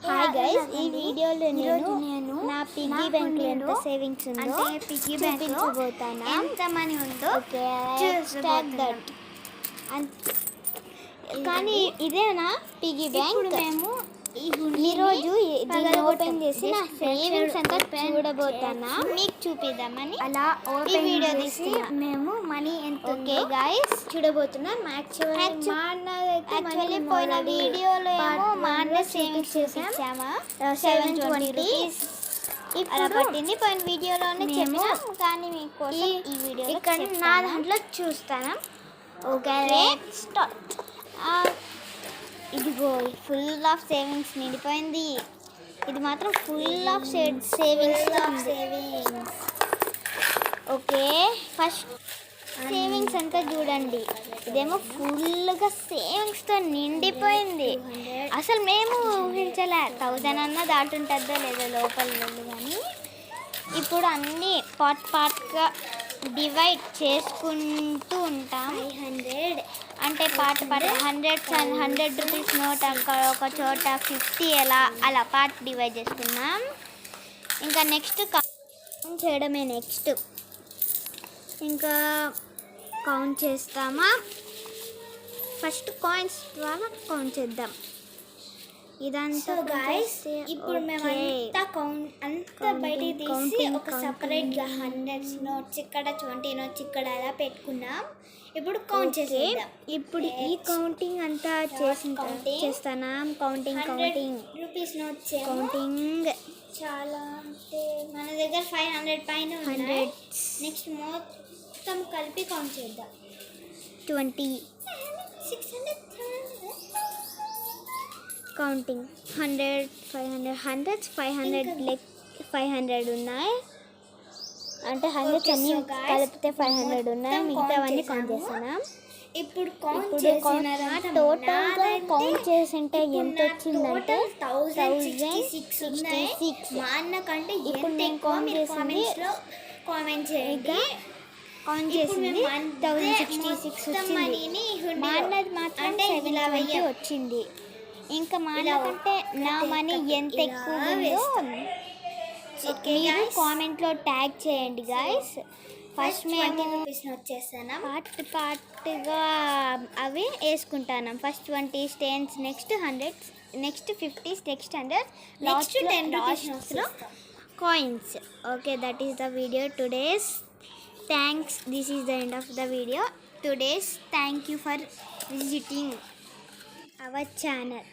Hi guys, ఈ వీడియోలో నేను నా పిగ్గీ బ్యాంక్ లో ఎంత సేవింగ్స్ ఉందో చూపించబోతాను. ఎంత మనీ ఉందో దట్. కానీ ఇదేనా పిగ్గీ బ్యాంక్? మేము ఈరోజు దీన్ని ఓపెన్ చేసి నా సేవింగ్స్ అంతా చూడబోతానా, మీకు చూపిద్దామని అలా ఈ వీడియో తీసి మేము మనీ ఎంత ఓకే గైస్ చూడబోతున్నాం. యాక్చువల్లీ పోయిన వీడియోలో ఏమో మా అన్న సేవింగ్స్ చూపించామా 720 రూపీస్ అలా పట్టింది. పోయిన వీడియోలోనే చెప్పాం, కానీ మీకోసం ఈ వీడియో ఇక్కడ నా దాంట్లో చూస్తాను. Okay start. ఇదిగో ఫుల్ ఆఫ్ సేవింగ్స్ నిండిపోయింది. ఇది మాత్రం full of savings. Okay, first savings అంతా చూడండి. ఇదేమో ఫుల్గా సేవింగ్స్తో నిండిపోయింది. అసలు మేము ఊహించలే 1000 అన్నా దాటుంటుందో లేదో లోపల కానీ. ఇప్పుడు అన్నీ పార్ట్గా డివైడ్ చేసుకుంటూ ఉంటాం. 500 అంటే పార్ట్ 100 రూపీస్ నోట్ అక్కడ ఒక చోట 50 అలా పార్ట్ డివైడ్ చేసుకున్నాం. ఇంకా నెక్స్ట్ కౌంట్ చేయడమే. నెక్స్ట్ ఇంకా కౌంట్ చేస్తామా? ఫస్ట్ కాయిన్స్ ద్వారా కౌంట్ చేద్దాం. ఇదంతా గైస్ ఇప్పుడు మేము అంతా బయటికి తీసి ఒక సపరేట్గా 100 నోట్స్ ఇక్కడ 20 నోట్స్ ఇక్కడ అలా పెట్టుకున్నాం. ఇప్పుడు కౌంట్ చేసేద్దాం. ఇప్పుడు ఈ కౌంటింగ్ అంతా చేస్తానా? కౌంటింగ్ రూపీస్ నోట్స్ కౌంటింగ్ చాలా అంటే మన దగ్గర 500 పైన 100. నెక్స్ట్ మొత్తం కలిపి కౌంట్ చేద్దాం. 20 600 కౌంటింగ్ 100 500 హండ్రెడ్స్ 500 ఉన్నాయి. అంటే 100 అన్ని కలిపితే 500 ఉన్నాయి. మిగతావన్నీ కౌంట్ చేస్తాను. ఇప్పుడు టోటల్గా కౌంట్ చేసింటే ఎంత వచ్చిందంటే 1066. మా అన్న కంటే ఇప్పుడు నేను కౌంట్ చేసింది కామెంట్ చేయండి. కౌంట్ చేసింది 1066 వచ్చింది. మా అన్నది మాత్రం 720 వచ్చింది. ఇంకా మా అన్న కంటే నా మనీ ఎంత ఎక్కువ ఉందో మీరు కామెంట్లో ట్యాగ్ చేయండి గైస్. ఫస్ట్ మేము వచ్చేస్తాను పార్ట్గా అవి వేసుకుంటాను. ఫస్ట్ 20 స్టెన్స్, నెక్స్ట్ 100, నెక్స్ట్ 50, నెక్స్ట్ 100, లాస్ట్లో coins. Okay, that is the video today's. Thanks. This is the end of the video today's. Thank you for visiting our channel.